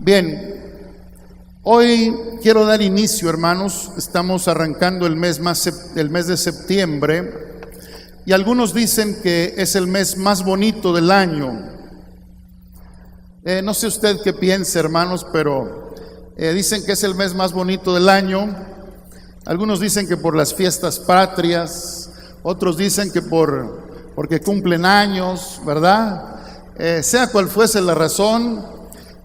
Bien, hoy quiero dar inicio, hermanos. Estamos arrancando el mes de septiembre, y algunos dicen que es el mes más bonito del año. No sé usted qué piensa, hermanos, pero dicen que es el mes más bonito del año. Algunos dicen que por las fiestas patrias, otros dicen que porque cumplen años, ¿verdad? Sea cual fuese la razón,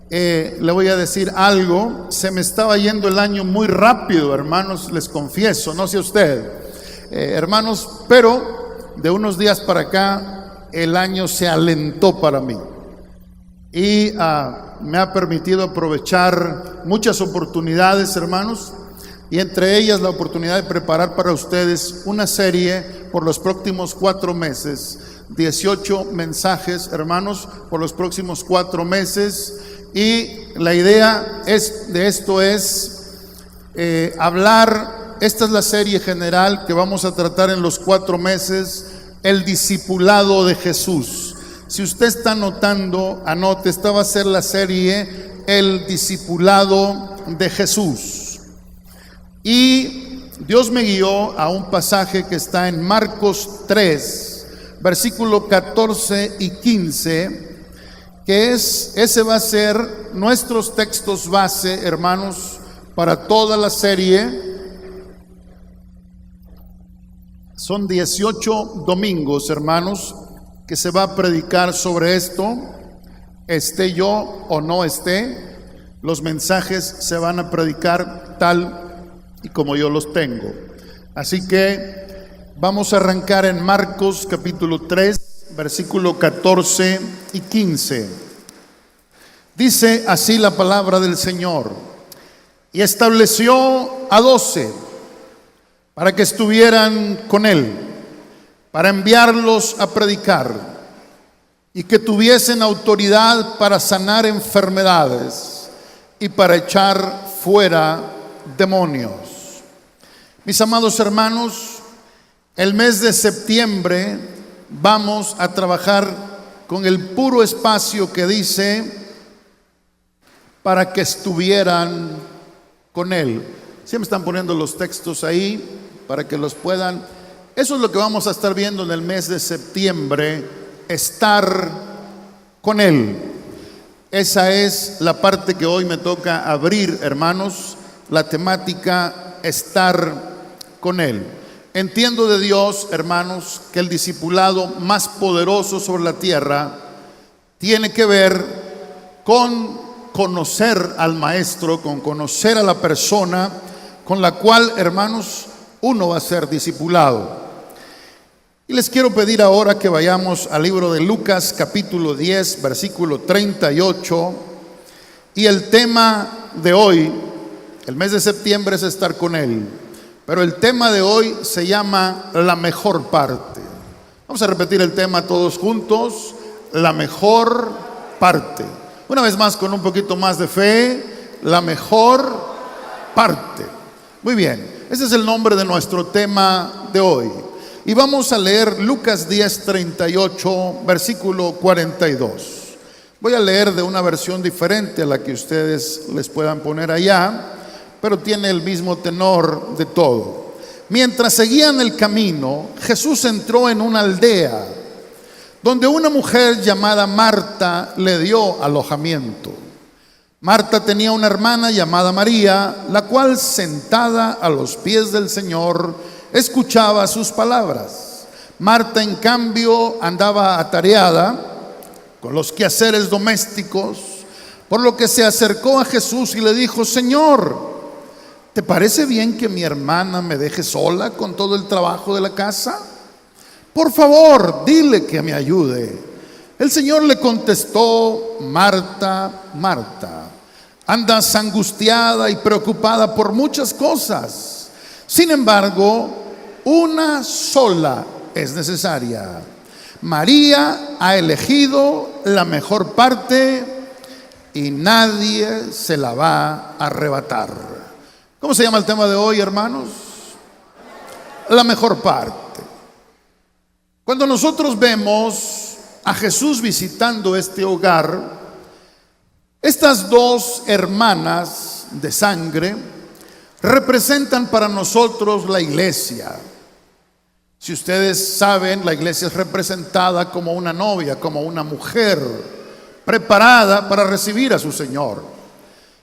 le voy a decir algo. Se me estaba yendo el año muy rápido, hermanos, les confieso, no sé usted, hermanos, pero de unos días para acá el año se alentó para mí y me ha permitido aprovechar muchas oportunidades, hermanos, y entre ellas la oportunidad de preparar para ustedes una serie por los próximos 4 meses, 18 mensajes, hermanos, por los próximos 4 meses. Y la idea de esto es hablar. Esta es la serie general que vamos a tratar en los 4 meses, el discipulado de Jesús. Si usted está anotando, anote, esta va a ser la serie, el discipulado de Jesús. Y Dios me guió a un pasaje que está en Marcos 3, versículo 14 y 15, que ese va a ser nuestros textos base, hermanos, para toda la serie. Son 18 domingos, hermanos, que se va a predicar sobre esto. Esté yo o no esté, los mensajes se van a predicar tal y como yo los tengo. Así que vamos a arrancar en Marcos capítulo 3, versículo 14 y 15. Dice así la palabra del Señor: y estableció a 12 para que estuvieran con él, para enviarlos a predicar, y que tuviesen autoridad para sanar enfermedades y para echar fuera demonios. Mis amados hermanos, el mes de septiembre vamos a trabajar con el puro espacio que dice para que estuvieran con él. Siempre están poniendo los textos ahí para que los puedan. Eso es lo que vamos a estar viendo en el mes de septiembre, estar con él. Esa es la parte que hoy me toca abrir, hermanos, la temática estar con él. Entiendo de Dios, hermanos, que el discipulado más poderoso sobre la tierra tiene que ver con conocer al maestro, con conocer a la persona con la cual, hermanos, uno va a ser discipulado. Y les quiero pedir ahora que vayamos al libro de Lucas capítulo 10, versículo 38. Y el tema de hoy, el mes de septiembre, es estar con él, pero el tema de hoy se llama la mejor parte. Vamos a repetir el tema todos juntos: la mejor parte. Una vez más, con un poquito más de fe: la mejor parte. Muy bien, ese es el nombre de nuestro tema de hoy. Y vamos a leer Lucas 10, 38, versículo 42. Voy a leer de una versión diferente a la que ustedes les puedan poner allá, pero tiene el mismo tenor de todo. Mientras seguían el camino, Jesús entró en una aldea donde una mujer llamada Marta le dio alojamiento. Marta tenía una hermana llamada María, la cual, sentada a los pies del Señor, escuchaba sus palabras. Marta, en cambio, andaba atareada con los quehaceres domésticos, por lo que se acercó a Jesús y le dijo: Señor, ¿te parece bien que mi hermana me deje sola con todo el trabajo de la casa? Por favor, dile que me ayude. El Señor le contestó: Marta, Marta, andas angustiada y preocupada por muchas cosas. Sin embargo, una sola es necesaria. María ha elegido la mejor parte y nadie se la va a arrebatar. ¿Cómo se llama el tema de hoy, hermanos? La mejor parte. Cuando nosotros vemos a Jesús visitando este hogar, Estas dos hermanas de sangre representan para nosotros la iglesia. Si ustedes saben, la iglesia es representada como una novia, como una mujer preparada para recibir a su Señor.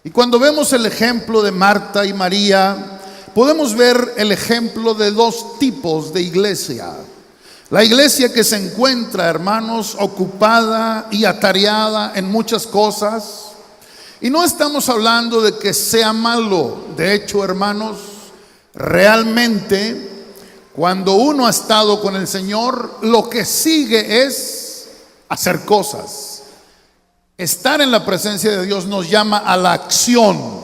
Y cuando vemos el ejemplo de Marta y María, podemos ver el ejemplo de dos tipos de iglesia. La iglesia que se encuentra, hermanos, ocupada y atareada en muchas cosas. Y no estamos hablando de que sea malo. De hecho, hermanos, realmente cuando uno ha estado con el Señor, lo que sigue es hacer cosas. Estar en la presencia de Dios nos llama a la acción.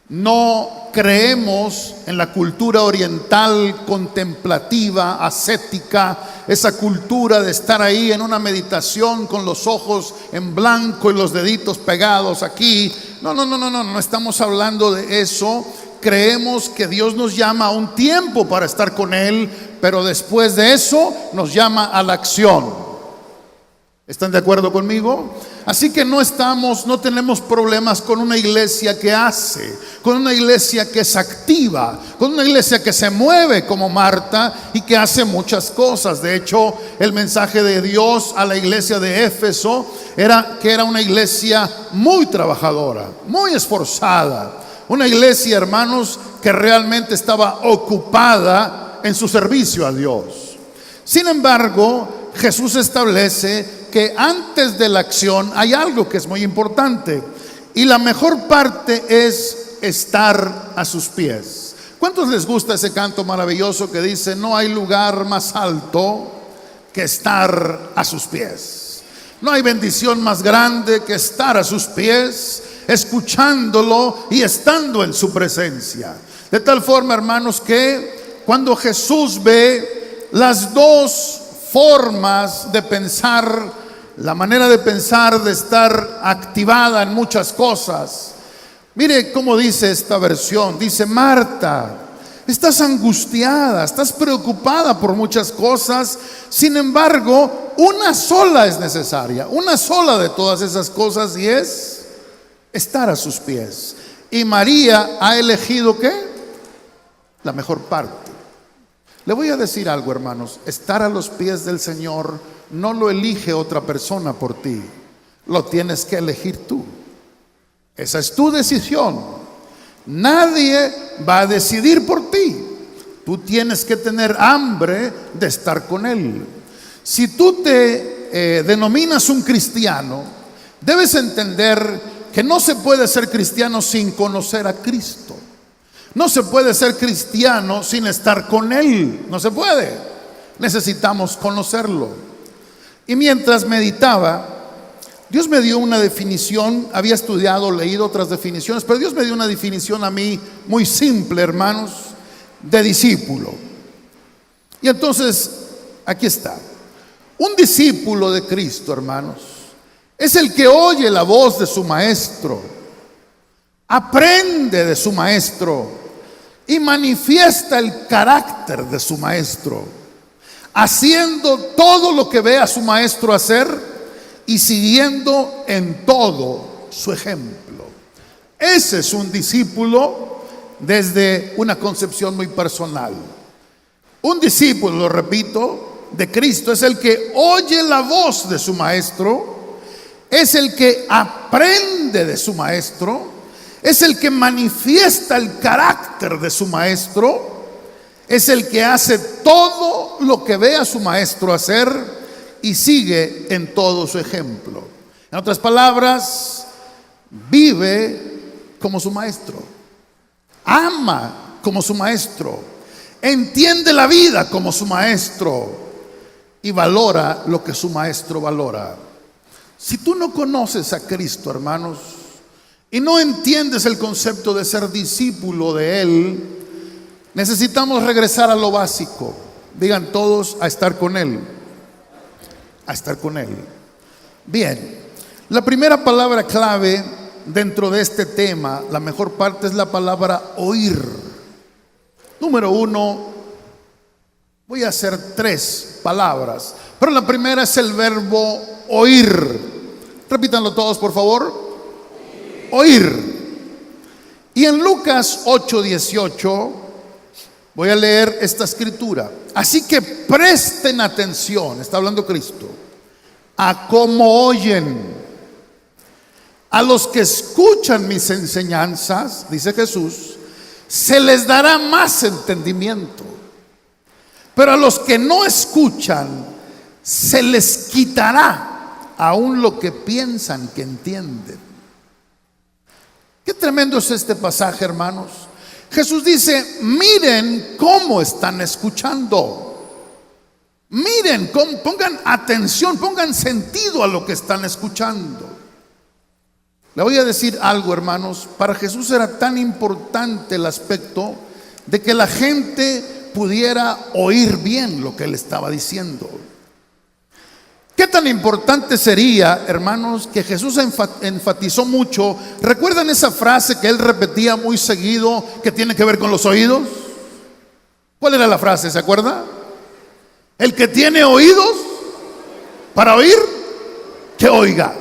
No creemos en la cultura oriental contemplativa, ascética, esa cultura de estar ahí en una meditación con los ojos en blanco y los deditos pegados aquí. No estamos hablando de eso. Creemos que Dios nos llama a un tiempo para estar con Él, pero después de eso nos llama a la acción. ¿Están de acuerdo conmigo? Así que no tenemos problemas con una iglesia que hace, con una iglesia que es activa, con una iglesia que se mueve como Marta y que hace muchas cosas. De hecho, el mensaje de Dios a la iglesia de Éfeso era que era una iglesia muy trabajadora, muy esforzada. Una iglesia, hermanos, que realmente estaba ocupada en su servicio a Dios. Sin embargo, Jesús establece que antes de la acción hay algo que es muy importante, y la mejor parte es estar a sus pies. ¿Cuántos les gusta ese canto maravilloso que dice: no hay lugar más alto que estar a sus pies? No hay bendición más grande que estar a sus pies, escuchándolo y estando en su presencia. De tal forma, hermanos, que cuando Jesús ve las dos formas de pensar, la manera de pensar, de estar activada en muchas cosas, mire cómo dice esta versión. Dice: Marta, estás angustiada, estás preocupada por muchas cosas. Sin embargo, una sola es necesaria, una sola de todas esas cosas, y es estar a sus pies. Y María ha elegido ¿qué? La mejor parte. Le voy a decir algo, hermanos: estar a los pies del Señor no lo elige otra persona por ti, lo tienes que elegir tú. Esa es tu decisión. Nadie va a decidir por ti. Tú tienes que tener hambre de estar con Él. Si tú te denominas un cristiano, debes entender que no se puede ser cristiano sin conocer a Cristo. No se puede ser cristiano sin estar con Él. No se puede. Necesitamos conocerlo. Y mientras meditaba, Dios me dio una definición. Había estudiado, leído otras definiciones, pero Dios me dio una definición a mí muy simple, hermanos, de discípulo. Y entonces, aquí está. Un discípulo de Cristo, hermanos, es el que oye la voz de su maestro, aprende de su maestro y manifiesta el carácter de su maestro, haciendo todo lo que ve a su maestro hacer y siguiendo en todo su ejemplo. Ese es un discípulo desde una concepción muy personal. Un discípulo, lo repito, de Cristo es el que oye la voz de su maestro, es el que aprende de su maestro, es el que manifiesta el carácter de su maestro, es el que hace todo lo que ve a su maestro hacer y sigue en todo su ejemplo. En otras palabras, vive como su maestro, ama como su maestro, entiende la vida como su maestro y valora lo que su maestro valora. Si tú no conoces a Cristo, hermanos, y no entiendes el concepto de ser discípulo de Él, necesitamos regresar a lo básico. Digan todos: a estar con Él. A estar con Él. Bien, la primera palabra clave dentro de este tema, la mejor parte, es la palabra oír. Número uno, voy a hacer tres palabras, pero la primera es el verbo oír. Repítanlo todos, por favor. oír. Y en Lucas 8:18 voy a leer esta escritura. Así que presten atención, está hablando Cristo, a cómo oyen. A los que escuchan mis enseñanzas, dice Jesús, se les dará más entendimiento. Pero a los que no escuchan, se les quitará aún lo que piensan que entienden. Qué tremendo es este pasaje, hermanos. Jesús dice, miren cómo están escuchando. Miren, pongan atención, pongan sentido a lo que están escuchando. Le voy a decir algo, hermanos. Para Jesús era tan importante el aspecto de que la gente pudiera oír bien lo que él estaba diciendo. ¿Qué tan importante sería, hermanos, que Jesús enfatizó mucho? ¿Recuerdan esa frase que él repetía muy seguido que tiene que ver con los oídos? ¿Cuál era la frase? ¿Se acuerda? El que tiene oídos para oír, que oiga.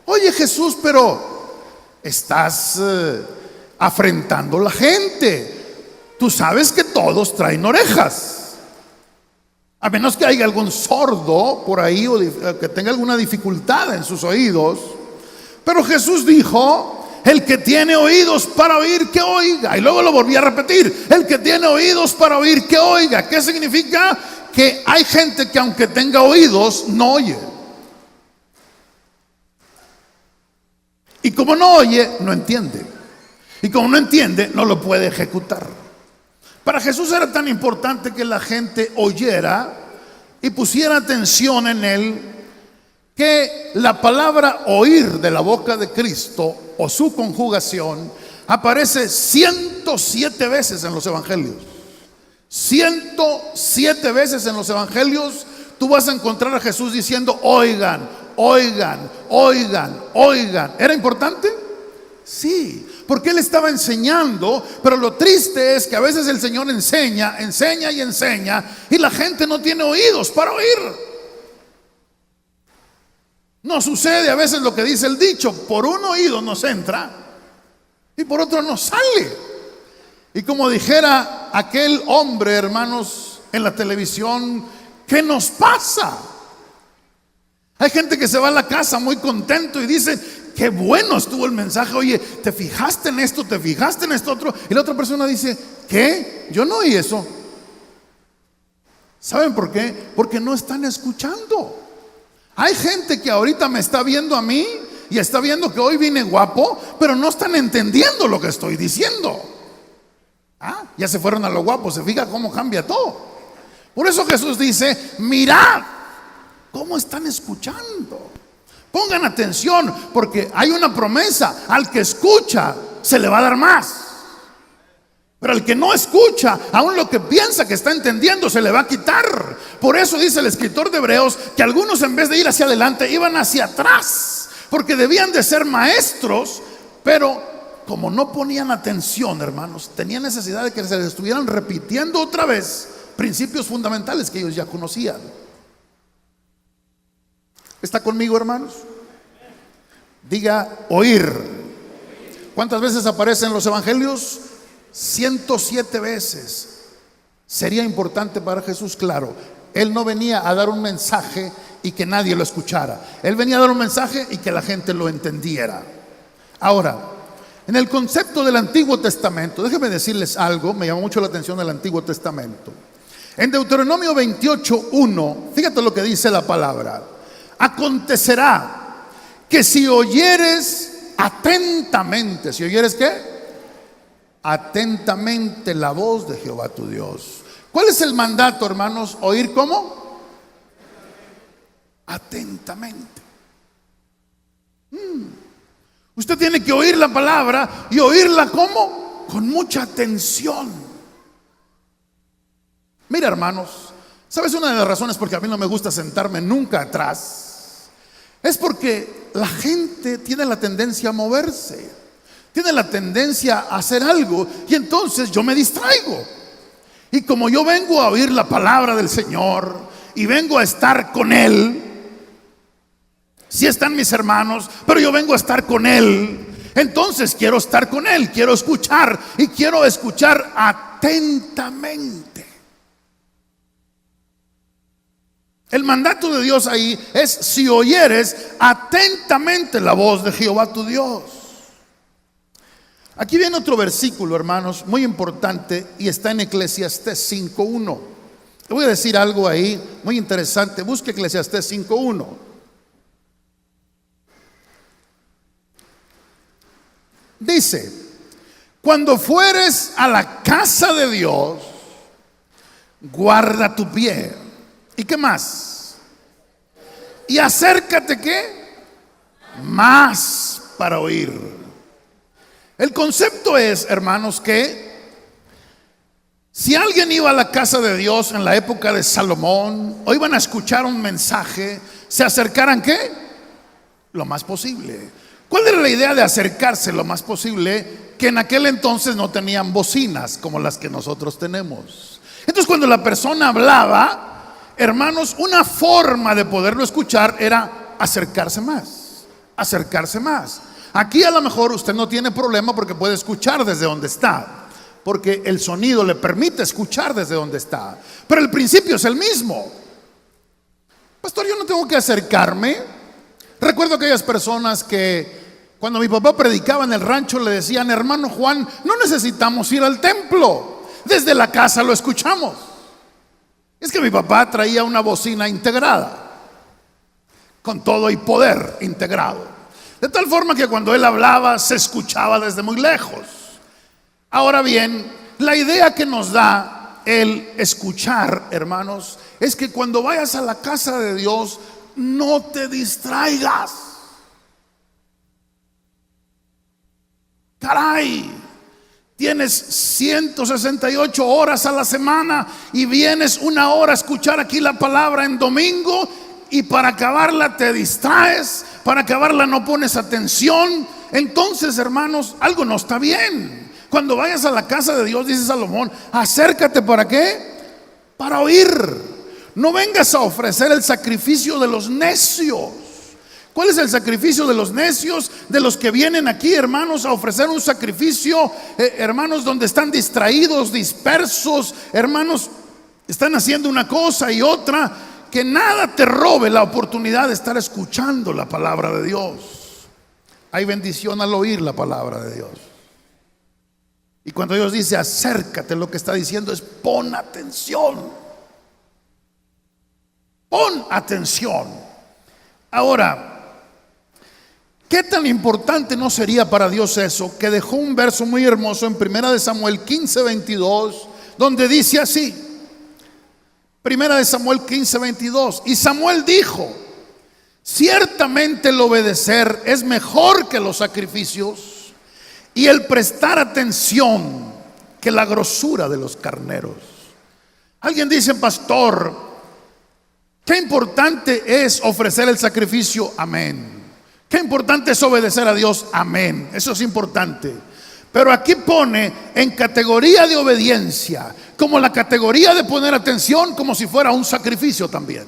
Oye, Jesús, pero estás afrentando a la gente. Tú sabes que todos traen orejas, a menos que haya algún sordo por ahí o que tenga alguna dificultad en sus oídos. Pero Jesús dijo, el que tiene oídos para oír, que oiga. Y luego lo volví a repetir, el que tiene oídos para oír, que oiga. ¿Qué significa? Que hay gente que aunque tenga oídos, no oye. Y como no oye, no entiende. Y como no entiende, no lo puede ejecutar. Para Jesús era tan importante que la gente oyera y pusiera atención en él, que la palabra oír de la boca de Cristo o su conjugación aparece 107 veces en los evangelios. 107 veces en los evangelios tú vas a encontrar a Jesús diciendo, oigan, oigan, oigan, oigan. ¿Era importante? Sí, porque él estaba enseñando. Pero lo triste es que a veces el Señor enseña y enseña, y la gente no tiene oídos para oír. No sucede a veces lo que dice el dicho: por un oído nos entra y por otro nos sale. Y como dijera aquel hombre, hermanos, en la televisión, ¿qué nos pasa? Hay gente que se va a la casa muy contento y dice, qué bueno estuvo el mensaje. Oye, ¿te fijaste en esto? ¿Te fijaste en esto otro? Y la otra persona dice, ¿qué? Yo no oí eso. ¿Saben por qué? Porque no están escuchando. Hay gente que ahorita me está viendo a mí y está viendo que hoy vine guapo, pero no están entendiendo lo que estoy diciendo. Ya se fueron a lo guapo. Se fija cómo cambia todo. Por eso Jesús dice, mirad cómo están escuchando. Pongan atención, porque hay una promesa: al que escucha se le va a dar más. Pero al que no escucha, aún lo que piensa que está entendiendo, se le va a quitar. Por eso dice el escritor de Hebreos que algunos, en vez de ir hacia adelante, iban hacia atrás, porque debían de ser maestros, pero como no ponían atención, hermanos, tenían necesidad de que se les estuvieran repitiendo otra vez principios fundamentales que ellos ya conocían. ¿Está conmigo, hermanos? Diga, oír. ¿Cuántas veces aparece en los evangelios? 107 veces. Sería importante para Jesús, claro. Él no venía a dar un mensaje y que nadie lo escuchara. Él venía a dar un mensaje y que la gente lo entendiera. Ahora, en el concepto del Antiguo Testamento, déjenme decirles algo. Me llamó mucho la atención el Antiguo Testamento. En Deuteronomio 28:1, fíjate lo que dice la palabra. Acontecerá que si oyeres atentamente, ¿si oyeres qué? Atentamente la voz de Jehová tu Dios. ¿Cuál es el mandato, hermanos? ¿Oír cómo? Atentamente. Usted tiene que oír la palabra y oírla ¿cómo? Con mucha atención. Mira, hermanos, ¿sabes una de las razones por qué a mí no me gusta sentarme nunca atrás? Es porque la gente tiene la tendencia a moverse, tiene la tendencia a hacer algo, y entonces yo me distraigo. Y como yo vengo a oír la palabra del Señor y vengo a estar con Él, sí están mis hermanos, pero yo vengo a estar con Él. Entonces quiero estar con Él, quiero escuchar y quiero escuchar atentamente. El mandato de Dios ahí es: si oyeres atentamente la voz de Jehová tu Dios. Aquí viene otro versículo, hermanos, muy importante, y está en Eclesiastés 5:1. Le voy a decir algo ahí muy interesante. Busque Eclesiastés 5:1. Dice: cuando fueres a la casa de Dios, guarda tu pie. ¿Y qué más? Y acércate, ¿qué? Más para oír. El concepto es, hermanos, que si alguien iba a la casa de Dios en la época de Salomón, o iban a escuchar un mensaje, se acercaran, ¿qué? Lo más posible. ¿Cuál era la idea de acercarse lo más posible? Que en aquel entonces no tenían bocinas como las que nosotros tenemos. Entonces, cuando la persona hablaba, hermanos, una forma de poderlo escuchar era acercarse más, acercarse más. Aquí a lo mejor usted no tiene problema porque puede escuchar desde donde está, porque el sonido le permite escuchar desde donde está. Pero el principio es el mismo. Pastor, yo no tengo que acercarme. Recuerdo aquellas personas que cuando mi papá predicaba en el rancho le decían: hermano Juan, no necesitamos ir al templo, desde la casa lo escuchamos. Es que mi papá traía una bocina integrada, con todo y poder integrado, de tal forma que cuando él hablaba se escuchaba desde muy lejos. Ahora bien, la idea que nos da el escuchar, hermanos, es que cuando vayas a la casa de Dios, no te distraigas. Caray, tienes 168 horas a la semana y vienes una hora a escuchar aquí la palabra en domingo, y para acabarla te distraes, para acabarla no pones atención. Entonces, hermanos, algo no está bien. Cuando vayas a la casa de Dios, dice Salomón, acércate, ¿para qué? Para oír. No vengas a ofrecer el sacrificio de los necios. ¿Cuál es el sacrificio de los necios? De los que vienen aquí, hermanos, a ofrecer un sacrificio, hermanos, donde están distraídos, dispersos, hermanos, están haciendo una cosa y otra. Que nada te robe la oportunidad de estar escuchando la palabra de Dios. Hay bendición al oír la palabra de Dios. Y cuando Dios dice acércate, lo que está diciendo es pon atención. Pon atención. Ahora, ¿qué tan importante no sería para Dios eso? Que dejó un verso muy hermoso en 1 Samuel 15:22, donde dice así. 1 Samuel 15:22. Y Samuel dijo: ciertamente el obedecer es mejor que los sacrificios, y el prestar atención que la grosura de los carneros. Alguien dice: pastor, qué importante es ofrecer el sacrificio. Amén. Qué importante es obedecer a Dios. Amén. Eso es importante. Pero aquí pone en categoría de obediencia, como la categoría de poner atención, como si fuera un sacrificio también.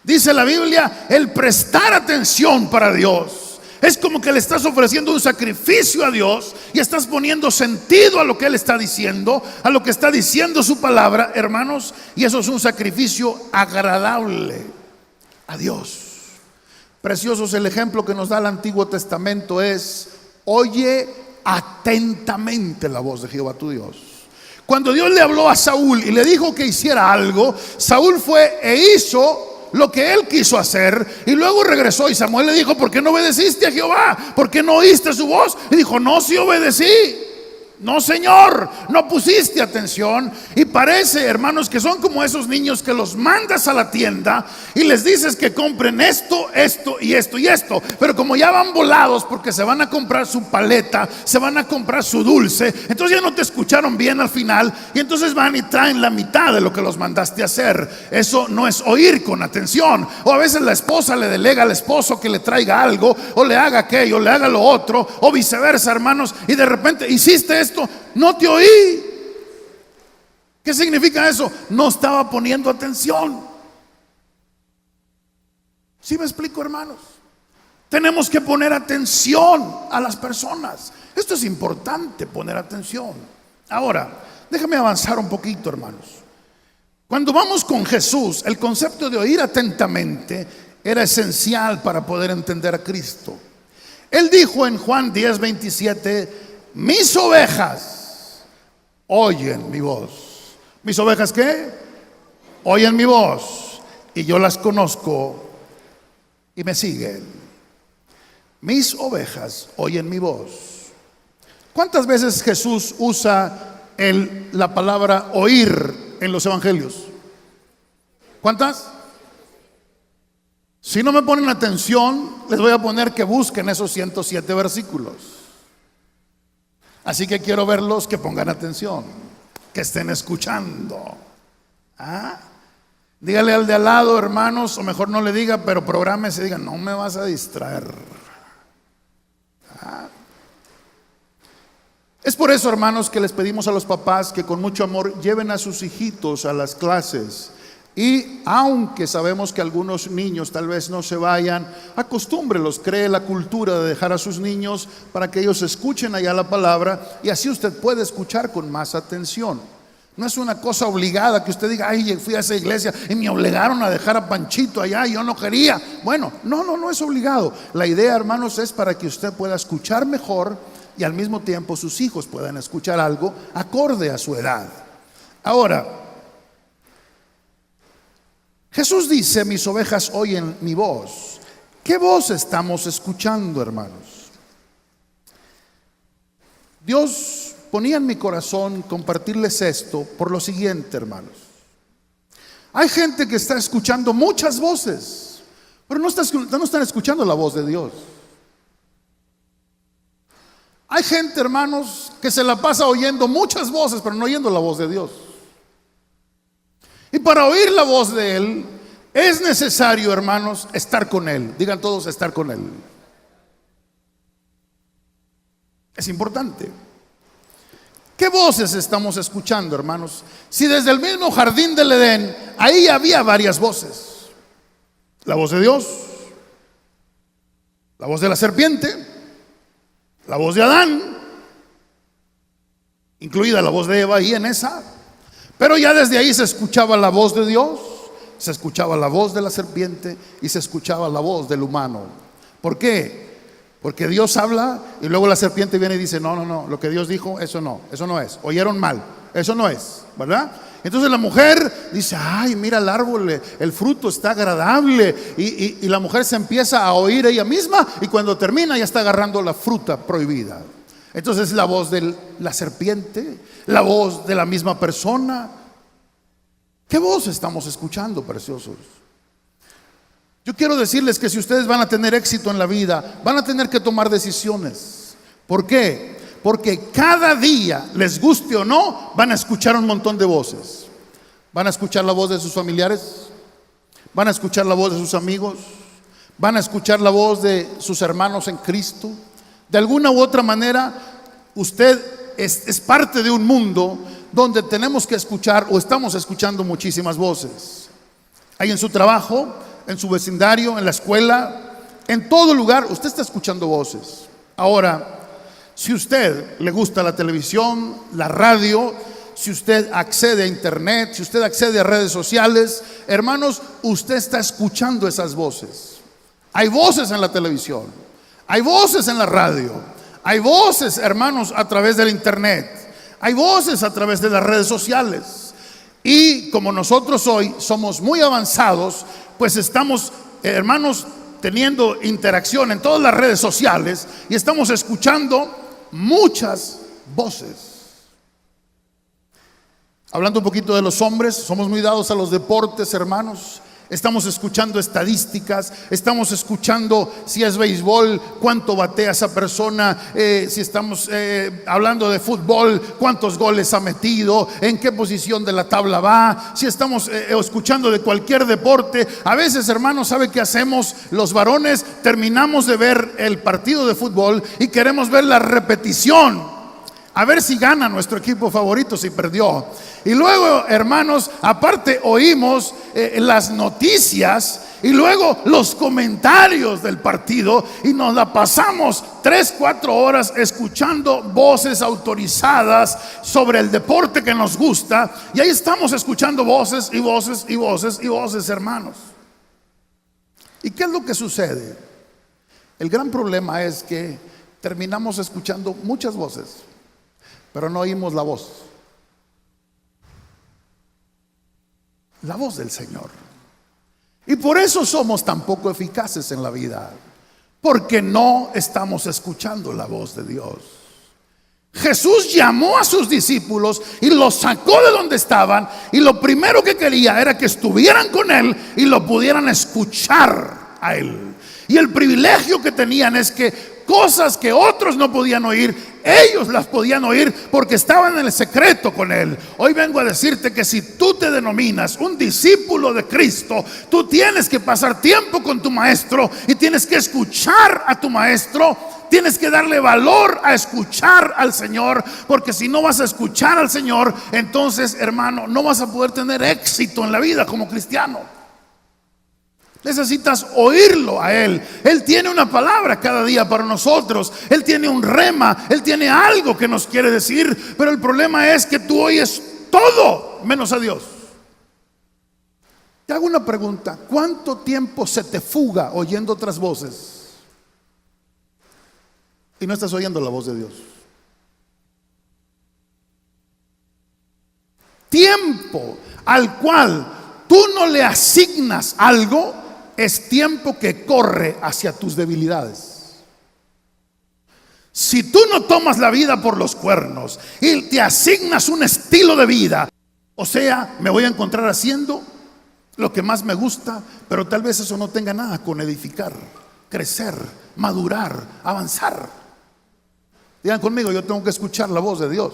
Dice la Biblia, el prestar atención para Dios es como que le estás ofreciendo un sacrificio a Dios y estás poniendo sentido a lo que Él está diciendo, a lo que está diciendo su palabra, hermanos, y eso es un sacrificio agradable a Dios. Preciosos, el ejemplo que nos da el Antiguo Testamento es: oye atentamente la voz de Jehová tu Dios. Cuando Dios le habló a Saúl y le dijo que hiciera algo, Saúl fue e hizo lo que él quiso hacer, y luego regresó y Samuel le dijo: ¿por qué no obedeciste a Jehová? ¿Por qué no oíste su voz? Y dijo: no, sí obedecí. No, Señor, no pusiste atención. Y parece, hermanos, que son como esos niños que los mandas a la tienda y les dices que compren esto, esto y esto y esto, pero como ya van volados porque se van a comprar su paleta, se van a comprar su dulce, entonces ya no te escucharon bien al final, y entonces van y traen la mitad de lo que los mandaste a hacer. Eso no es oír con atención. O a veces la esposa le delega al esposo que le traiga algo, o le haga aquello, le haga lo otro, o viceversa, hermanos, y de repente hiciste esto, no te oí. ¿Qué significa eso? No estaba poniendo atención. ¿Sí me explico, hermanos? Tenemos que poner atención a las personas. Esto es importante, poner atención. Ahora, déjame avanzar un poquito, hermanos. Cuando vamos con Jesús, el concepto de oír atentamente era esencial para poder entender a Cristo. Él dijo en Juan 10:27, mis ovejas oyen mi voz. ¿Mis ovejas qué? Oyen mi voz, y yo las conozco y me siguen. Mis ovejas oyen mi voz. ¿Cuántas veces Jesús usa la palabra oír en los evangelios? ¿Cuántas? Si no me ponen atención, les voy a poner que busquen esos 107 versículos. Así que quiero verlos que pongan atención, que estén escuchando. Dígale al de al lado, hermanos, o mejor no le diga, pero prográmese, diga, no me vas a distraer. Es por eso, hermanos, que les pedimos a los papás que con mucho amor lleven a sus hijitos a las clases. Y aunque sabemos que algunos niños tal vez no se vayan, acostúmbrelos, cree la cultura de dejar a sus niños para que ellos escuchen allá la palabra, y así usted puede escuchar con más atención. No es una cosa obligada que usted diga, ay, fui a esa iglesia y me obligaron a dejar a Panchito allá y yo no quería. Bueno, no es obligado. La idea, hermanos, es para que usted pueda escuchar mejor y al mismo tiempo sus hijos puedan escuchar algo acorde a su edad. Ahora, Jesús dice, mis ovejas oyen mi voz. ¿Qué voz estamos escuchando, hermanos? Dios ponía en mi corazón compartirles esto por lo siguiente, hermanos. Hay gente que está escuchando muchas voces, pero no están escuchando la voz de Dios. Hay gente, hermanos, que se la pasa oyendo muchas voces, pero no oyendo la voz de Dios. Y para oír la voz de Él, es necesario, hermanos, estar con Él. Digan todos, estar con Él. Es importante. ¿Qué voces estamos escuchando, hermanos? Si desde el mismo jardín del Edén, ahí había varias voces. La voz de Dios, la voz de la serpiente, la voz de Adán, incluida la voz de Eva ahí en esa. Pero ya desde ahí se escuchaba la voz de Dios, se escuchaba la voz de la serpiente y se escuchaba la voz del humano. ¿Por qué? Porque Dios habla y luego la serpiente viene y dice, no, lo que Dios dijo, eso no es. Oyeron mal, eso no es, ¿verdad? Entonces la mujer dice, ay, mira el árbol, el fruto está agradable. Y la mujer se empieza a oír ella misma y cuando termina ya está agarrando la fruta prohibida. Entonces la voz de la serpiente, la voz de la misma persona. ¿Qué voz estamos escuchando, preciosos? Yo quiero decirles que si ustedes van a tener éxito en la vida, van a tener que tomar decisiones. ¿Por qué? Porque cada día, les guste o no, van a escuchar un montón de voces. Van a escuchar la voz de sus familiares, van a escuchar la voz de sus amigos, van a escuchar la voz de sus hermanos en Cristo. De alguna u otra manera, usted es parte de un mundo donde tenemos que escuchar o estamos escuchando muchísimas voces. Hay en su trabajo, en su vecindario, en la escuela, en todo lugar, usted está escuchando voces. Ahora, si usted le gusta la televisión, la radio, si usted accede a internet, si usted accede a redes sociales, hermanos, usted está escuchando esas voces. Hay voces en la televisión, hay voces en la radio, hay voces, hermanos, a través del internet, hay voces a través de las redes sociales. Y como nosotros hoy somos muy avanzados, pues estamos, hermanos, teniendo interacción en todas las redes sociales y estamos escuchando muchas voces. Hablando un poquito de los hombres, somos muy dados a los deportes, hermanos. Estamos escuchando estadísticas, estamos escuchando si es béisbol, cuánto batea esa persona, si estamos hablando de fútbol, cuántos goles ha metido, en qué posición de la tabla va, si estamos escuchando de cualquier deporte. A veces, hermanos, ¿sabe qué hacemos? Los varones terminamos de ver el partido de fútbol y queremos ver la repetición. a ver si gana nuestro equipo favorito, si perdió. Y luego, hermanos, aparte oímos las noticias y luego los comentarios del partido, y nos la pasamos 3-4 horas escuchando voces autorizadas sobre el deporte que nos gusta, y ahí estamos escuchando voces y voces y voces y voces, hermanos. ¿Y qué es lo que sucede? El gran problema es que terminamos escuchando muchas voces, pero no oímos la voz del Señor. Y por eso somos tan poco eficaces en la vida, porque no estamos escuchando la voz de Dios. Jesús llamó a sus discípulos y los sacó de donde estaban, y lo primero que quería era que estuvieran con Él y lo pudieran escuchar a Él. Y el privilegio que tenían es que cosas que otros no podían oír, ellos las podían oír porque estaban en el secreto con Él. Hoy vengo a decirte que si tú te denominas un discípulo de Cristo, tú tienes que pasar tiempo con tu maestro y tienes que escuchar a tu maestro. Tienes que darle valor a escuchar al Señor, porque si no vas a escuchar al Señor, entonces, hermano, no vas a poder tener éxito en la vida como cristiano. Necesitas oírlo a Él. Él tiene una palabra cada día para nosotros. Él tiene un rema, Él tiene algo que nos quiere decir. Pero el problema es que tú oyes todo menos a Dios. Te hago una pregunta: ¿cuánto tiempo se te fuga oyendo otras voces y no estás oyendo la voz de Dios? Tiempo al cual tú no le asignas algo es tiempo que corre hacia tus debilidades. Si tú no tomas la vida por los cuernos y te asignas un estilo de vida, o sea, me voy a encontrar haciendo lo que más me gusta, pero tal vez eso no tenga nada con edificar, crecer, madurar, avanzar. Digan conmigo: yo tengo que escuchar la voz de Dios.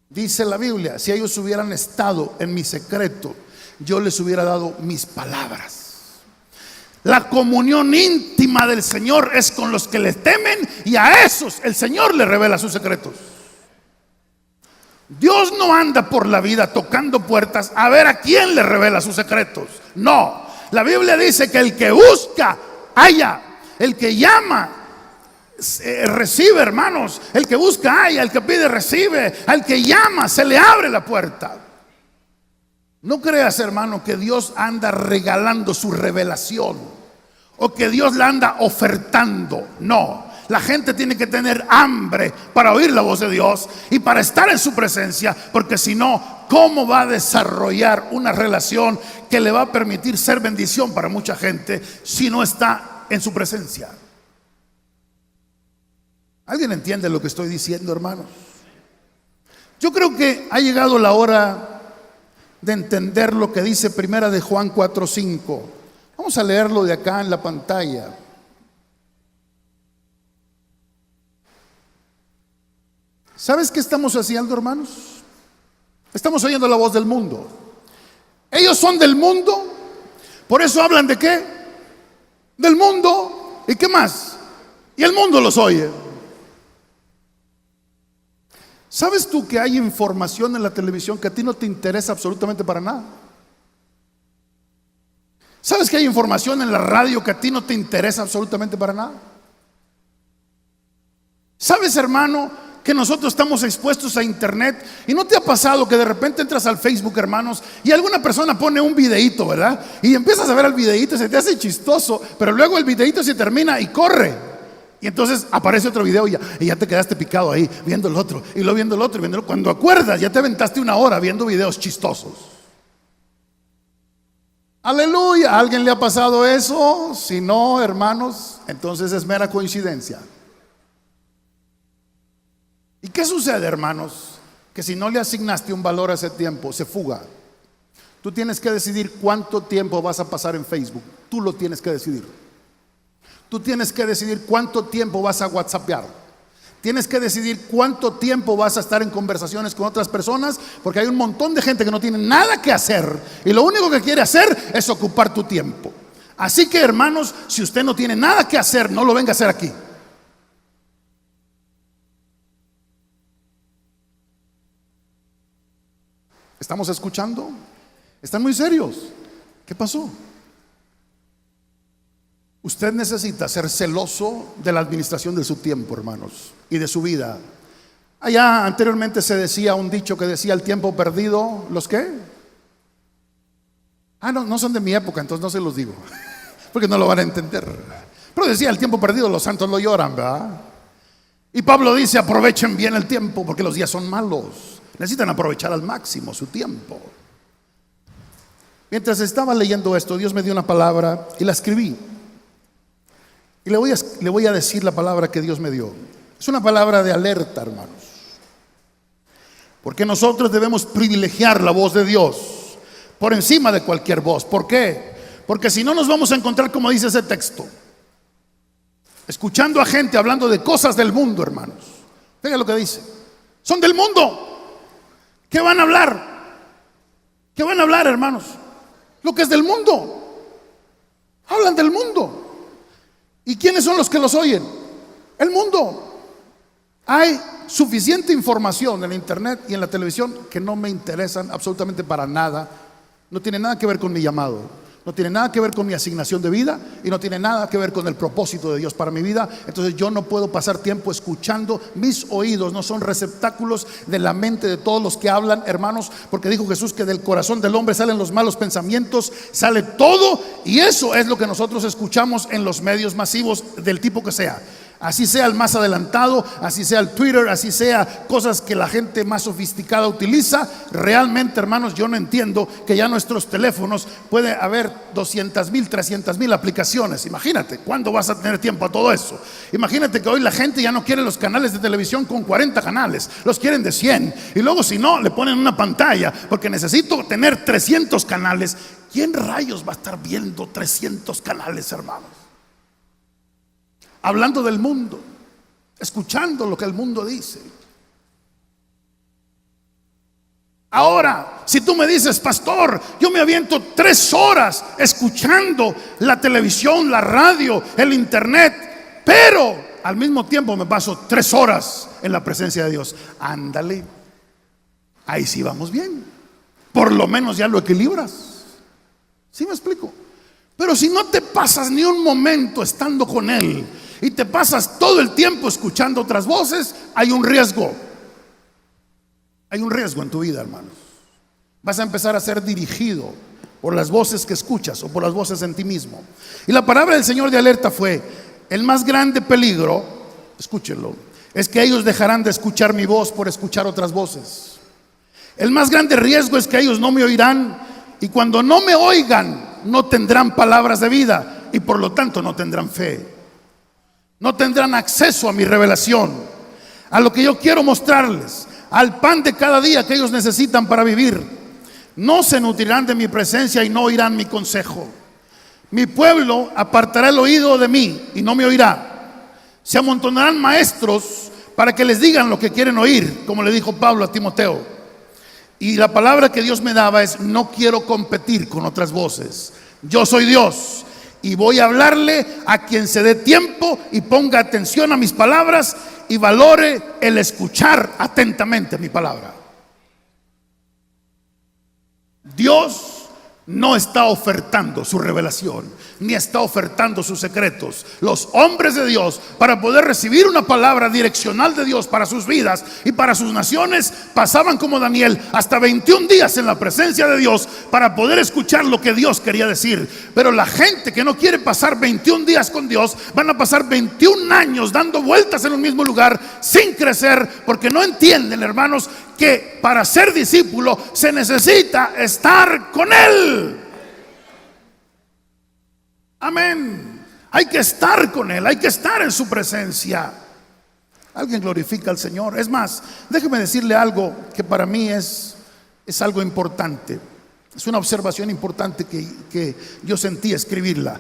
Dice la Biblia: si ellos hubieran estado en mi secreto, yo les hubiera dado mis palabras. La comunión íntima del Señor es con los que le temen, y a esos el Señor le revela sus secretos. Dios no anda por la vida tocando puertas a ver a quién le revela sus secretos. No, la Biblia dice que el que busca, halla; el que llama, recibe, hermanos. El que busca, halla; el que pide, recibe; al que llama, se le abre la puerta. No creas, hermano, que Dios anda regalando su revelación o que Dios la anda ofertando. No, la gente tiene que tener hambre para oír la voz de Dios y para estar en su presencia, porque si no, ¿cómo va a desarrollar una relación que le va a permitir ser bendición para mucha gente si no está en su presencia? ¿Alguien entiende lo que estoy diciendo, hermanos? Yo creo que ha llegado la hora de entender lo que dice Primera de Juan 4:5. Vamos a leerlo de acá en la pantalla. ¿Sabes qué estamos haciendo, hermanos? Estamos oyendo la voz del mundo. Ellos son del mundo, por eso hablan de qué? Del mundo. ¿Y qué más? Y el mundo los oye. ¿Sabes tú que hay información en la televisión que a ti no te interesa absolutamente para nada? ¿Sabes que hay información en la radio que a ti no te interesa absolutamente para nada? ¿Sabes, hermano, que nosotros estamos expuestos a internet? ¿Y no te ha pasado que de repente entras al Facebook, hermanos, y alguna persona pone un videíto, ¿verdad? Y empiezas a ver el videíto y se te hace chistoso, pero luego el videíto se termina y corre. Y entonces aparece otro video y ya te quedaste picado ahí viendo el otro, y luego viendo el otro, y viendo el otro. Cuando acuerdas, ya te aventaste una hora viendo videos chistosos. Aleluya. ¿A alguien le ha pasado eso? Si no, hermanos, entonces es mera coincidencia. ¿Y qué sucede, hermanos? Que si no le asignaste un valor a ese tiempo, se fuga. Tú tienes que decidir cuánto tiempo vas a pasar en Facebook. Tú lo tienes que decidir. Tú tienes que decidir cuánto tiempo vas a WhatsAppear. Tienes que decidir cuánto tiempo vas a estar en conversaciones con otras personas, porque hay un montón de gente que no tiene nada que hacer y lo único que quiere hacer es ocupar tu tiempo. Así que, hermanos, si usted no tiene nada que hacer, no lo venga a hacer aquí. ¿Estamos escuchando? Están muy serios. ¿Qué pasó? Usted necesita ser celoso de la administración de su tiempo, hermanos, y de su vida. Allá anteriormente se decía un dicho que decía: el tiempo perdido, ¿los qué? No son de mi época, entonces no se los digo, porque no lo van a entender. Pero decía: el tiempo perdido, los santos lo lloran, ¿verdad? Y Pablo dice: aprovechen bien el tiempo, porque los días son malos. Necesitan aprovechar al máximo su tiempo. Mientras estaba leyendo esto, Dios me dio una palabra y la escribí. Y le voy a decir la palabra que Dios me dio. Es una palabra de alerta, hermanos. Porque nosotros debemos privilegiar la voz de Dios por encima de cualquier voz. ¿Por qué? Porque si no nos vamos a encontrar, como dice ese texto, escuchando a gente hablando de cosas del mundo, hermanos. Fíjense lo que dice. Son del mundo. ¿Qué van a hablar? ¿Qué van a hablar, hermanos? Lo que es del mundo. Hablan del mundo. ¿Y quiénes son los que los oyen? El mundo. Hay suficiente información en internet y en la televisión que no me interesan absolutamente para nada. No tiene nada que ver con mi llamado. No tiene nada que ver con mi asignación de vida y no tiene nada que ver con el propósito de Dios para mi vida. Entonces yo no puedo pasar tiempo escuchando. Mis oídos no son receptáculos de la mente de todos los que hablan, hermanos, porque dijo Jesús que del corazón del hombre salen los malos pensamientos, sale todo, y eso es lo que nosotros escuchamos en los medios masivos del tipo que sea. Así sea el más adelantado, así sea el Twitter, así sea cosas que la gente más sofisticada utiliza. Realmente, hermanos, yo no entiendo que ya nuestros teléfonos puede haber 200,000, 300,000 aplicaciones. Imagínate, ¿cuándo vas a tener tiempo a todo eso? Imagínate que hoy la gente ya no quiere los canales de televisión con 40 canales, los quieren de 100. Y luego si no, le ponen una pantalla, porque necesito tener 300 canales. ¿Quién rayos va a estar viendo 300 canales, hermanos? Hablando del mundo, escuchando lo que el mundo dice. Ahora, si tú me dices: pastor, yo me aviento 3 horas escuchando la televisión, la radio, el internet, pero al mismo tiempo me paso 3 horas en la presencia de Dios. Ándale, ahí sí vamos bien. Por lo menos ya lo equilibras. ¿Sí me explico? Pero si no te pasas ni un momento estando con Él y te pasas todo el tiempo escuchando otras voces, hay un riesgo. Hay un riesgo en tu vida, hermanos. Vas a empezar a ser dirigido por las voces que escuchas o por las voces en ti mismo. Y la palabra del Señor de alerta fue: el más grande peligro, escúchenlo, es que ellos dejarán de escuchar mi voz por escuchar otras voces. El más grande riesgo es que ellos no me oirán, y cuando no me oigan no tendrán palabras de vida y por lo tanto no tendrán fe. No tendrán acceso a mi revelación, a lo que yo quiero mostrarles, al pan de cada día que ellos necesitan para vivir. No se nutrirán de mi presencia y no oirán mi consejo. Mi pueblo apartará el oído de mí y no me oirá. Se amontonarán maestros para que les digan lo que quieren oír, como le dijo Pablo a Timoteo. Y la palabra que Dios me daba es: no quiero competir con otras voces. Yo soy Dios y voy a hablarle a quien se dé tiempo y ponga atención a mis palabras y valore el escuchar atentamente mi palabra. Dios no está ofertando su revelación, ni está ofertando sus secretos. Los hombres de Dios, para poder recibir una palabra direccional de Dios para sus vidas y para sus naciones, pasaban como Daniel hasta 21 días en la presencia de Dios para poder escuchar lo que Dios quería decir. Pero la gente que no quiere pasar 21 días con Dios, van a pasar 21 años dando vueltas en un mismo lugar sin crecer, porque no entienden, hermanos, que para ser discípulo se necesita estar con Él. Amén. Hay que estar con Él, hay que estar en su presencia. Alguien glorifica al Señor. Es más, déjeme decirle algo que para mí es algo importante. Es una observación importante que yo sentí escribirla.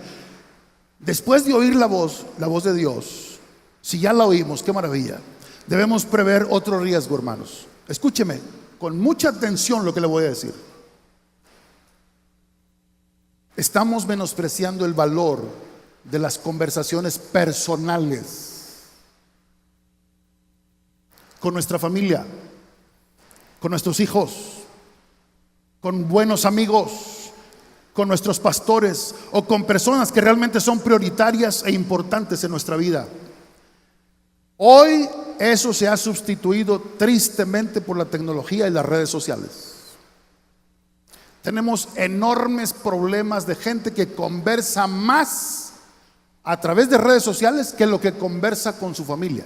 Después de oír la voz de Dios, si ya la oímos, qué maravilla, debemos prever otro riesgo, hermanos. Escúcheme con mucha atención lo que le voy a decir. Estamos menospreciando el valor de las conversaciones personales con nuestra familia, con nuestros hijos, con buenos amigos, con nuestros pastores o con personas que realmente son prioritarias e importantes en nuestra vida. Hoy eso se ha sustituido tristemente por la tecnología y las redes sociales. Tenemos enormes problemas de gente que conversa más a través de redes sociales que lo que conversa con su familia.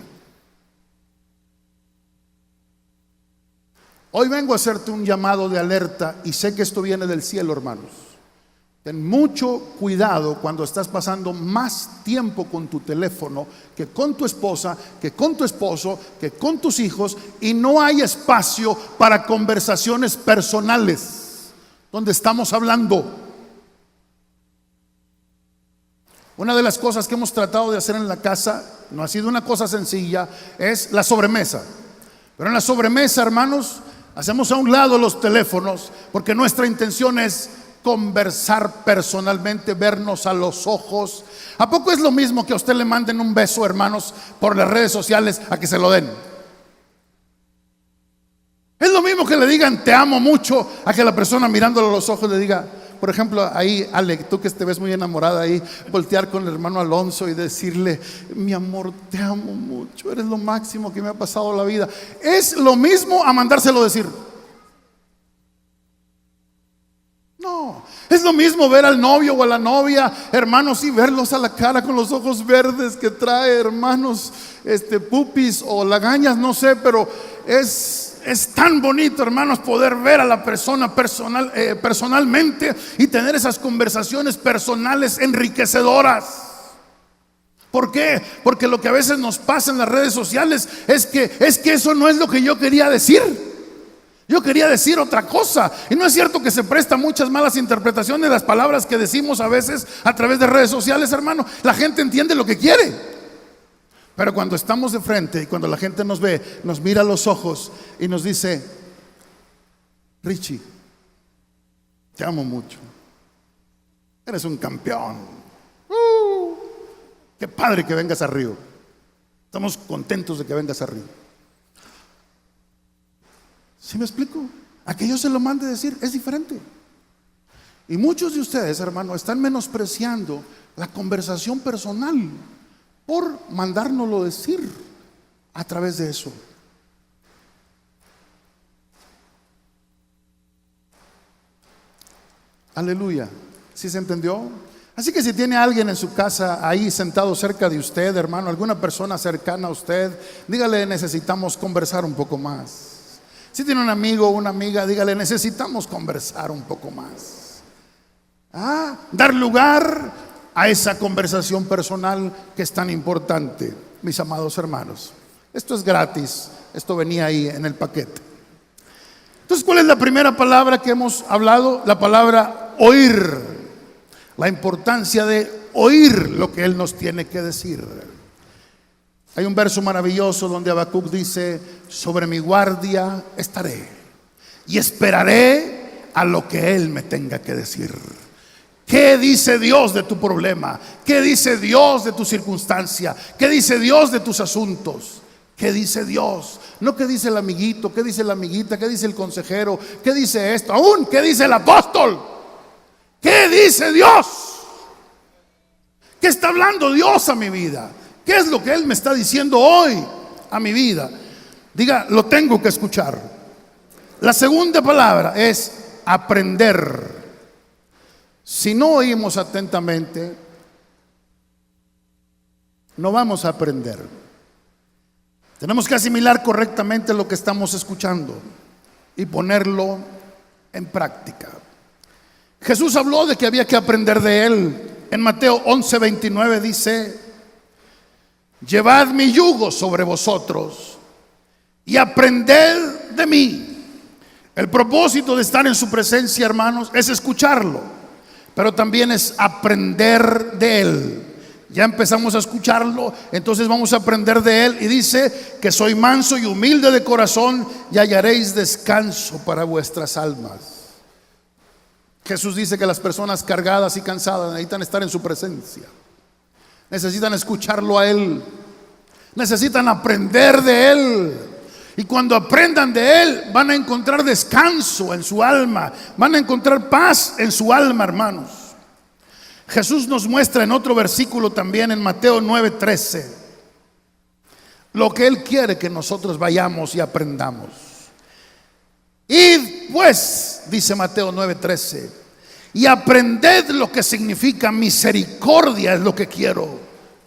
Hoy vengo a hacerte un llamado de alerta y sé que esto viene del cielo, hermanos. Ten mucho cuidado cuando estás pasando más tiempo con tu teléfono que con tu esposa, que con tu esposo, que con tus hijos, y no hay espacio para conversaciones personales donde estamos hablando. Una de las cosas que hemos tratado de hacer en la casa, no ha sido una cosa sencilla, es la sobremesa. Pero en la sobremesa, hermanos, hacemos a un lado los teléfonos porque nuestra intención es conversar personalmente, vernos a los ojos. ¿A poco es lo mismo que a usted le manden un beso, hermanos, por las redes sociales a que se lo den? Es lo mismo que le digan te amo mucho a que la persona mirándolo a los ojos le diga, por ejemplo, ahí, Ale, tú que te ves muy enamorada ahí, voltear con el hermano Alonso y decirle, mi amor, te amo mucho, eres lo máximo que me ha pasado la vida. Es lo mismo a mandárselo decir. No, es lo mismo ver al novio o a la novia, hermanos, y verlos a la cara con los ojos verdes que trae, hermanos, pupis o lagañas, no sé, pero es tan bonito, hermanos, poder ver a la persona personalmente y tener esas conversaciones personales enriquecedoras. ¿Por qué? Porque lo que a veces nos pasa en las redes sociales es que eso no es lo que yo quería decir. Yo quería decir otra cosa. Y no es cierto que se presta muchas malas interpretaciones de las palabras que decimos a veces a través de redes sociales, hermano. La gente entiende lo que quiere. Pero cuando estamos de frente y cuando la gente nos ve, nos mira a los ojos y nos dice, Richie, te amo mucho. Eres un campeón. Qué padre que vengas a Río. Estamos contentos de que vengas a Río. ¿Sí me explico? A que yo se lo mande decir es diferente. Y muchos de ustedes, hermano, están menospreciando la conversación personal por mandárnoslo decir a través de eso. Aleluya. ¿Sí se entendió? Así que si tiene alguien en su casa ahí sentado cerca de usted, hermano, alguna persona cercana a usted, dígale, necesitamos conversar un poco más. Si tiene un amigo o una amiga, dígale, necesitamos conversar un poco más. Dar lugar a esa conversación personal que es tan importante, mis amados hermanos. Esto es gratis, esto venía ahí en el paquete. Entonces, ¿cuál es la primera palabra que hemos hablado? La palabra oír. La importancia de oír lo que Él nos tiene que decir. Hay un verso maravilloso donde Habacuc dice, sobre mi guardia estaré y esperaré a lo que Él me tenga que decir. ¿Qué dice Dios de tu problema? ¿Qué dice Dios de tu circunstancia? ¿Qué dice Dios de tus asuntos? ¿Qué dice Dios? No qué dice el amiguito, qué dice la amiguita, qué dice el consejero, qué dice esto, aún qué dice el apóstol. ¿Qué dice Dios? ¿Qué está hablando Dios a mi vida? ¿Qué es lo que Él me está diciendo hoy a mi vida? Diga, lo tengo que escuchar. La segunda palabra es aprender. Si no oímos atentamente, no vamos a aprender. Tenemos que asimilar correctamente lo que estamos escuchando y ponerlo en práctica. Jesús habló de que había que aprender de Él. En Mateo 11:29 dice, llevad mi yugo sobre vosotros y aprended de mí. El propósito de estar en su presencia, hermanos, es escucharlo, pero también es aprender de Él. Ya empezamos a escucharlo, entonces vamos a aprender de Él. Y dice que soy manso y humilde de corazón y hallaréis descanso para vuestras almas. Jesús dice que las personas cargadas y cansadas necesitan estar en su presencia. Necesitan escucharlo a Él. Necesitan aprender de Él. Y cuando aprendan de Él, van a encontrar descanso en su alma, van a encontrar paz en su alma, hermanos. Jesús nos muestra en otro versículo también, en Mateo 9:13, lo que Él quiere que nosotros vayamos y aprendamos. Id pues, dice Mateo 9:13, y aprended lo que significa misericordia, es lo que quiero,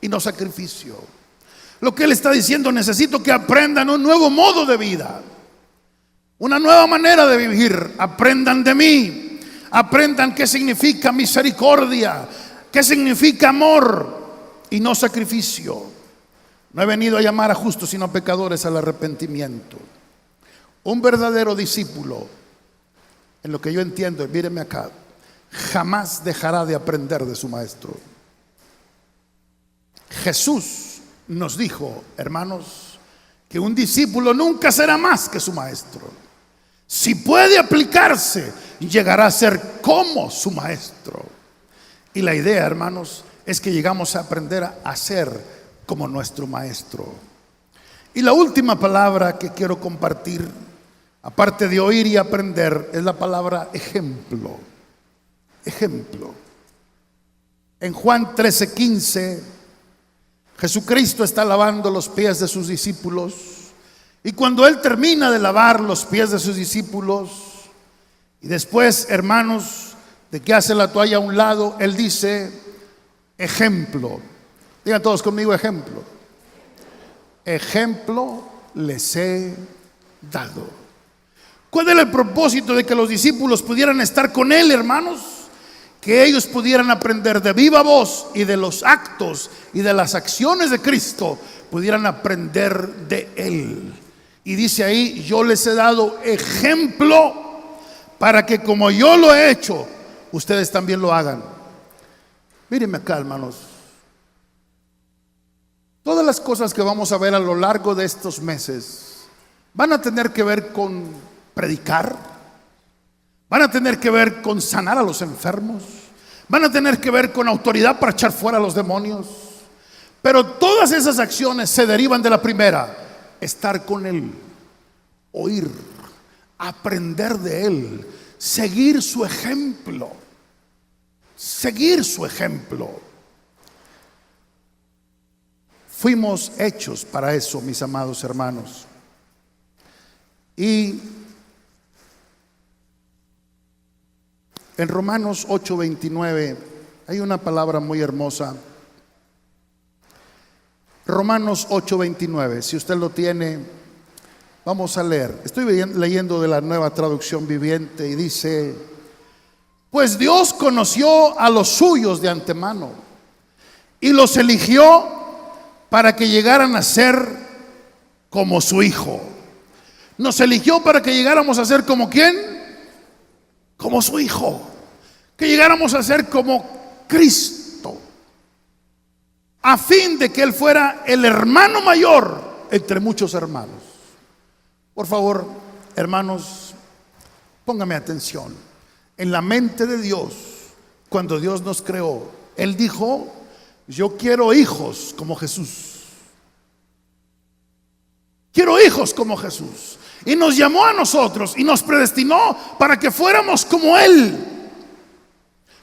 y no sacrificio. Lo que Él está diciendo, necesito que aprendan un nuevo modo de vida, una nueva manera de vivir. Aprendan de mí, aprendan qué significa misericordia, qué significa amor y no sacrificio. No he venido a llamar a justos sino a pecadores al arrepentimiento. Un verdadero discípulo, en lo que yo entiendo, míreme acá, jamás dejará de aprender de su maestro. Jesús nos dijo, hermanos, que un discípulo nunca será más que su maestro. Si puede aplicarse, llegará a ser como su maestro. Y la idea, hermanos, es que llegamos a aprender a ser como nuestro maestro. Y la última palabra que quiero compartir, aparte de oír y aprender, es la palabra ejemplo. Ejemplo. En Juan 13:15, Jesucristo está lavando los pies de sus discípulos, y cuando Él termina de lavar los pies de sus discípulos, y después, hermanos, de que hace la toalla a un lado, Él dice, ejemplo. Digan todos conmigo, ejemplo. Ejemplo les he dado. ¿Cuál era el propósito de que los discípulos pudieran estar con Él, hermanos? Que ellos pudieran aprender de viva voz y de los actos y de las acciones de Cristo, pudieran aprender de Él. Y dice ahí, yo les he dado ejemplo para que como yo lo he hecho, ustedes también lo hagan. Mírenme acá, hermanos. Todas las cosas que vamos a ver a lo largo de estos meses van a tener que ver con predicar, van a tener que ver con sanar a los enfermos, van a tener que ver con autoridad para echar fuera a los demonios. Pero todas esas acciones se derivan de la primera: estar con Él, oír, aprender de Él, seguir su ejemplo. Seguir su ejemplo. Fuimos hechos para eso, mis amados hermanos. Y en Romanos 8:29 hay una palabra muy hermosa. Romanos 8:29, si usted lo tiene, vamos a leer. Estoy leyendo de la Nueva Traducción Viviente y dice: pues Dios conoció a los suyos de antemano y los eligió para que llegaran a ser como su Hijo. Nos eligió para que llegáramos a ser como ¿quién? Como su Hijo. Que llegáramos a ser como Cristo, a fin de que Él fuera el hermano mayor entre muchos hermanos. Por favor, hermanos, póngame atención. En la mente de Dios, cuando Dios nos creó, Él dijo: yo quiero hijos como Jesús. Quiero hijos como Jesús. Y nos llamó a nosotros y nos predestinó para que fuéramos como Él,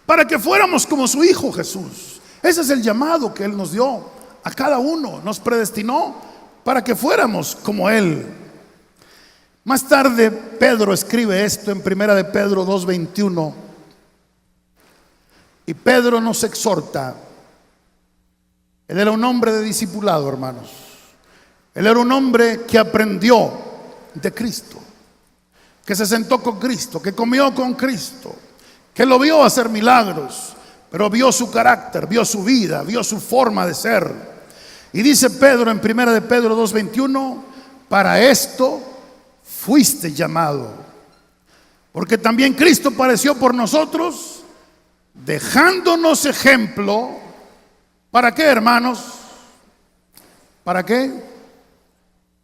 para que fuéramos como su Hijo Jesús. Ese es el llamado que Él nos dio a cada uno. Nos predestinó para que fuéramos como Él. Más tarde Pedro escribe esto en 1 de Pedro 2:21. Y Pedro nos exhorta. Él era un hombre de discipulado, hermanos. Él era un hombre que aprendió de Cristo, que se sentó con Cristo, que comió con Cristo, que lo vio hacer milagros, pero vio su carácter, vio su vida, vio su forma de ser. Y dice Pedro en 1 de Pedro 2:21: para esto fuiste llamado, porque también Cristo padeció por nosotros, dejándonos ejemplo. ¿Para qué, hermanos? ¿Para qué?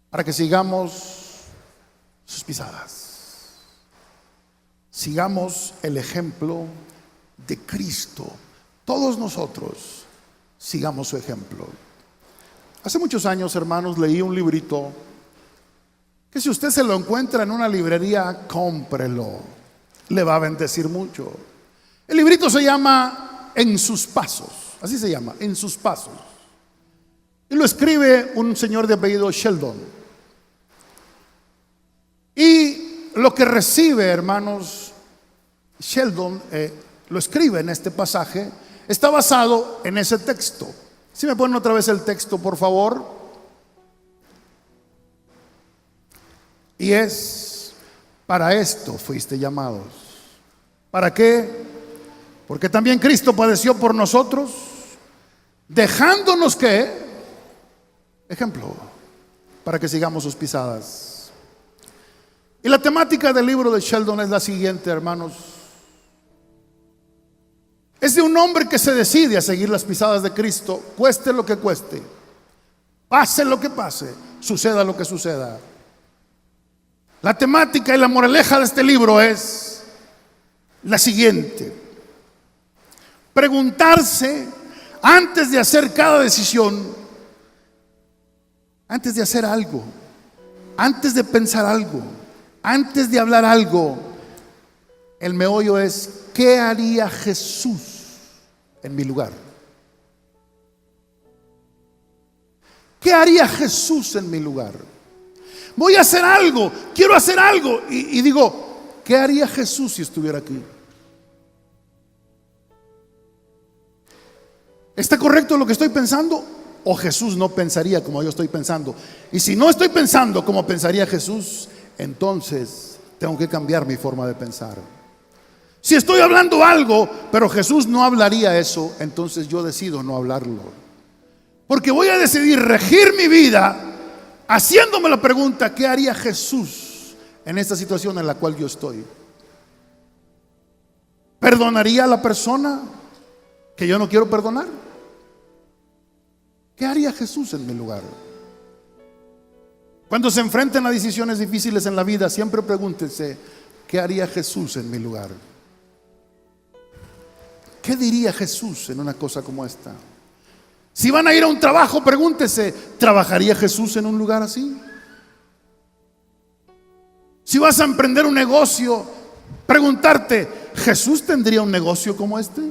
Para que sigamos sus pisadas. Sigamos el ejemplo de Cristo. Todos nosotros sigamos su ejemplo. Hace muchos años, hermanos, leí un librito que si usted se lo encuentra en una librería, cómprelo, le va a bendecir mucho. El librito se llama En sus pasos, así se llama, En sus pasos, y lo escribe un señor de apellido Sheldon. Y lo que recibe, hermanos, Sheldon lo escribe en este pasaje, está basado en ese texto. Si me ponen otra vez el texto, por favor. Y es: para esto fuiste llamados. ¿Para qué? Porque también Cristo padeció por nosotros, dejándonos ¿qué? Ejemplo, para que sigamos sus pisadas. Y la temática del libro de Sheldon es la siguiente, hermanos. Es de un hombre que se decide a seguir las pisadas de Cristo, cueste lo que cueste, pase lo que pase, suceda lo que suceda. La temática y la moraleja de este libro es la siguiente: preguntarse antes de hacer cada decisión, antes de hacer algo, antes de pensar algo, antes de hablar algo. El meollo es: ¿qué haría Jesús en mi lugar? ¿Qué haría Jesús en mi lugar? Voy a hacer algo, quiero hacer algo, y digo, ¿qué haría Jesús si estuviera aquí? ¿Está correcto lo que estoy pensando? ¿O Jesús no pensaría como yo estoy pensando? Y si no estoy pensando como pensaría Jesús, entonces tengo que cambiar mi forma de pensar. Si estoy hablando algo, pero Jesús no hablaría eso, entonces yo decido no hablarlo. Porque voy a decidir regir mi vida haciéndome la pregunta: ¿qué haría Jesús en esta situación en la cual yo estoy? ¿Perdonaría a la persona que yo no quiero perdonar? ¿Qué haría Jesús en mi lugar? Cuando se enfrenten a decisiones difíciles en la vida, siempre pregúntense: ¿qué haría Jesús en mi lugar? ¿Qué diría Jesús en una cosa como esta? Si van a ir a un trabajo, pregúntese: ¿trabajaría Jesús en un lugar así? Si vas a emprender un negocio, preguntarte: ¿Jesús tendría un negocio como este?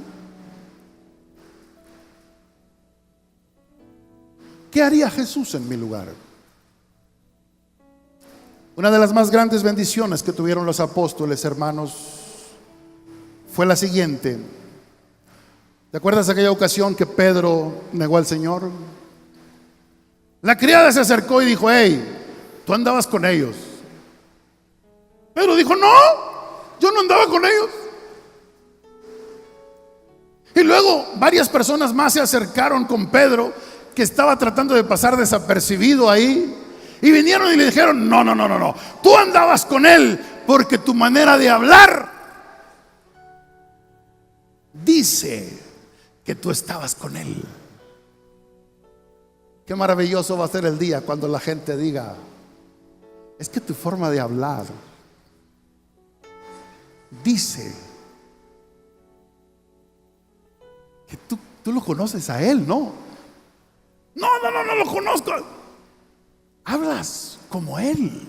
¿Qué haría Jesús en mi lugar? Una de las más grandes bendiciones que tuvieron los apóstoles, hermanos, fue la siguiente. ¿Te acuerdas de aquella ocasión que Pedro negó al Señor? La criada se acercó y dijo: hey, tú andabas con ellos. Pedro dijo: no, yo no andaba con ellos. Y luego varias personas más se acercaron con Pedro, que estaba tratando de pasar desapercibido ahí, y vinieron y le dijeron: no, tú andabas con él, porque tu manera de hablar dice que tú estabas con él. Qué maravilloso va a ser el día cuando la gente diga: es que tu forma de hablar dice que tú lo conoces a él, ¿no? No lo conozco. Hablas como él,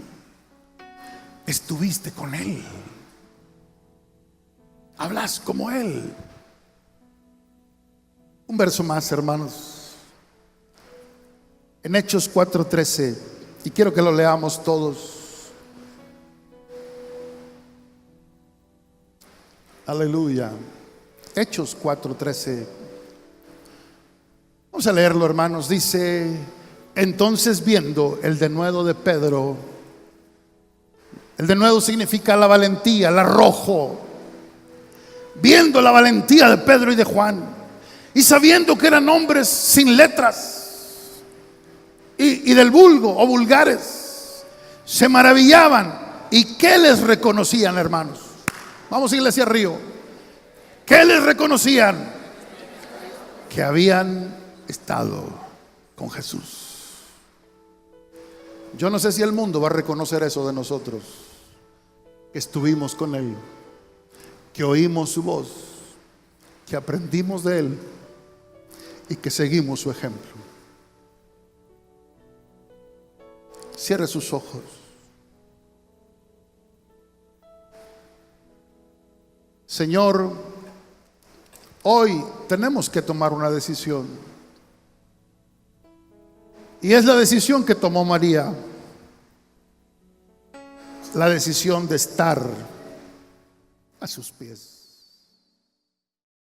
estuviste con él, hablas como él. Un verso más, hermanos, en Hechos 4:13, y quiero que lo leamos todos. Aleluya. Hechos 4:13. Vamos a leerlo, hermanos. Dice: entonces, viendo el denuedo de Pedro, el denuedo significa la valentía, el arrojo. Viendo la valentía de Pedro y de Juan, y sabiendo que eran hombres sin letras y del vulgo o vulgares, se maravillaban. ¿Y qué les reconocían, hermanos? Vamos, iglesia Río. ¿Qué les reconocían? Que habían estado con Jesús. Yo no sé si el mundo va a reconocer eso de nosotros, que estuvimos con Él, que oímos su voz, que aprendimos de Él y que seguimos su ejemplo. Cierre sus ojos. Señor, hoy tenemos que tomar una decisión. Y es la decisión que tomó María. La decisión de estar a sus pies.